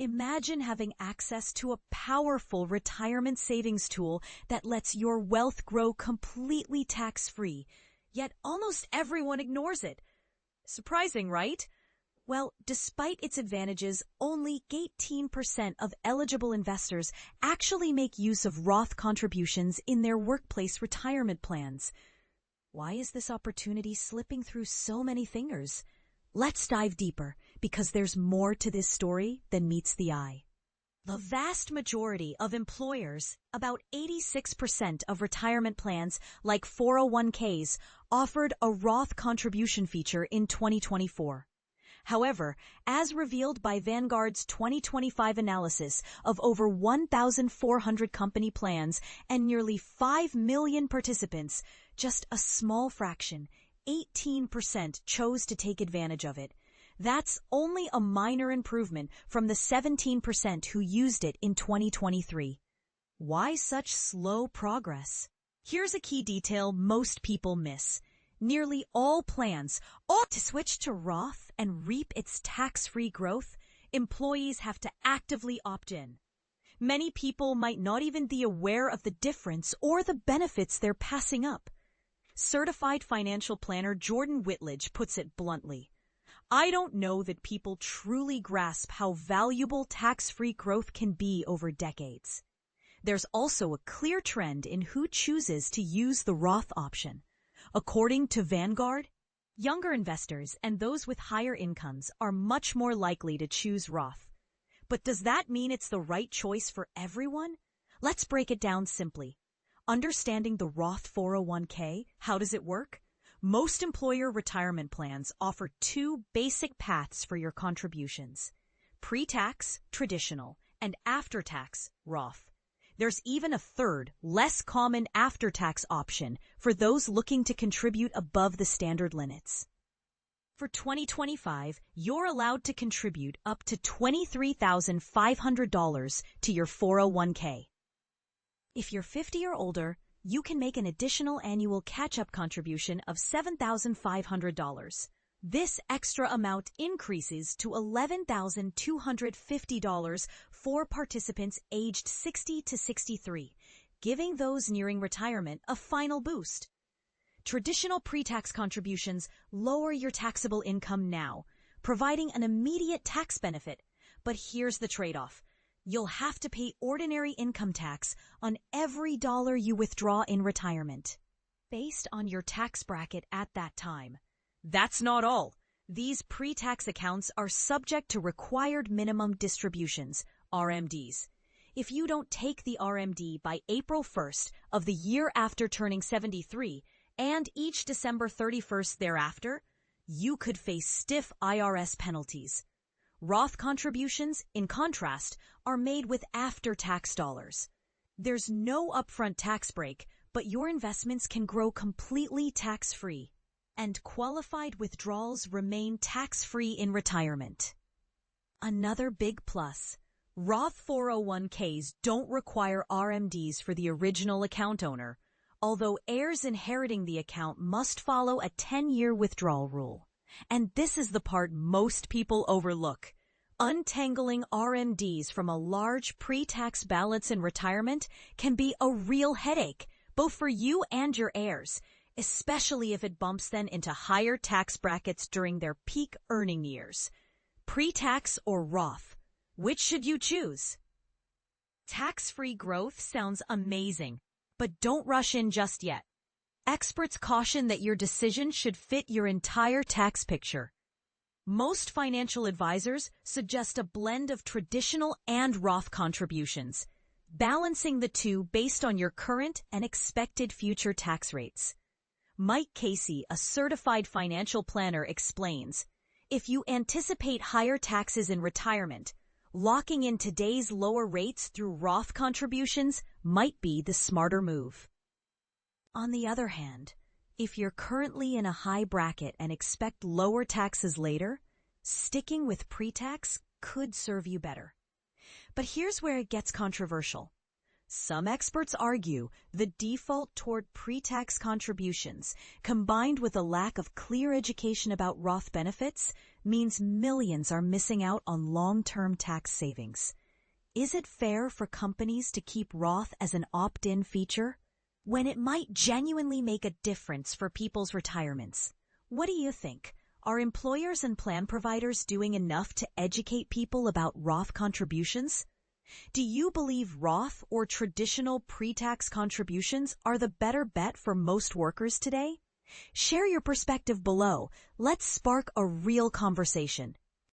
Imagine having access to a powerful retirement savings tool that lets your wealth grow completely tax-free, yet almost everyone ignores it. Surprising, right? Well, despite its advantages, only 18% of eligible investors actually make use of Roth contributions in their workplace retirement plans. Why is this opportunity slipping through so many fingers? Let's dive deeper, because there's more to this story than meets the eye. The vast majority of employers, about 86% of retirement plans like 401ks, offered a Roth contribution feature in 2024. However, as revealed by Vanguard's 2025 analysis of over 1,400 company plans and nearly 5 million participants, just a small fraction, 18%, chose to take advantage of it. That's only a minor improvement from the 17% who used it in 2023. Why such slow progress? Here's a key detail most people miss. Nearly all plans ought to switch to Roth and reap its tax-free growth. Employees have to actively opt in. Many people might not even be aware of the difference or the benefits they're passing up. Certified financial planner Jordan Whitledge puts it bluntly. I don't know that people truly grasp how valuable tax-free growth can be over decades. There's also a clear trend in who chooses to use the Roth option. According to Vanguard, younger investors and those with higher incomes are much more likely to choose Roth. But does that mean it's the right choice for everyone? Let's break it down simply. Understanding the Roth 401k, how does it work? Most employer retirement plans offer two basic paths for your contributions: pre-tax, traditional, and after-tax, Roth. There's even a third, less common after-tax option for those looking to contribute above the standard limits. For 2025, you're allowed to contribute up to $23,500 to your 401k. If you're 50 or older, you can make an additional annual catch-up contribution of $7,500. This extra amount increases to $11,250 for participants aged 60 to 63, giving those nearing retirement a final boost. Traditional pre-tax contributions lower your taxable income now, providing an immediate tax benefit. But here's the trade-off. You'll have to pay ordinary income tax on every dollar you withdraw in retirement, based on your tax bracket at that time. That's not all. These pre-tax accounts are subject to required minimum distributions, RMDs. If you don't take the RMD by April 1st of the year after turning 73 and each December 31st thereafter, you could face stiff IRS penalties. Roth contributions, in contrast, are made with after-tax dollars. There's no upfront tax break, but your investments can grow completely tax-free, and qualified withdrawals remain tax-free in retirement. Another big plus: Roth 401ks don't require RMDs for the original account owner, although heirs inheriting the account must follow a 10-year withdrawal rule. And this is the part most people overlook. Untangling RMDs from a large pre-tax balance in retirement can be a real headache, both for you and your heirs, especially if it bumps them into higher tax brackets during their peak earning years. Pre-tax or Roth? Which should you choose? Tax-free growth sounds amazing, but don't rush in just yet. Experts caution that your decision should fit your entire tax picture. Most financial advisors suggest a blend of traditional and Roth contributions, balancing the two based on your current and expected future tax rates. Mike Casey, a certified financial planner, explains, if you anticipate higher taxes in retirement, locking in today's lower rates through Roth contributions might be the smarter move. On the other hand, if you're currently in a high bracket and expect lower taxes later, sticking with pre-tax could serve you better. But here's where it gets controversial. Some experts argue the default toward pre-tax contributions, combined with a lack of clear education about Roth benefits, means millions are missing out on long-term tax savings. Is it fair for companies to keep Roth as an opt-in feature when it might genuinely make a difference for people's retirements? What do you think? Are employers and plan providers doing enough to educate people about Roth contributions? Do you believe Roth or traditional pre-tax contributions are the better bet for most workers today? Share your perspective below. Let's spark a real conversation.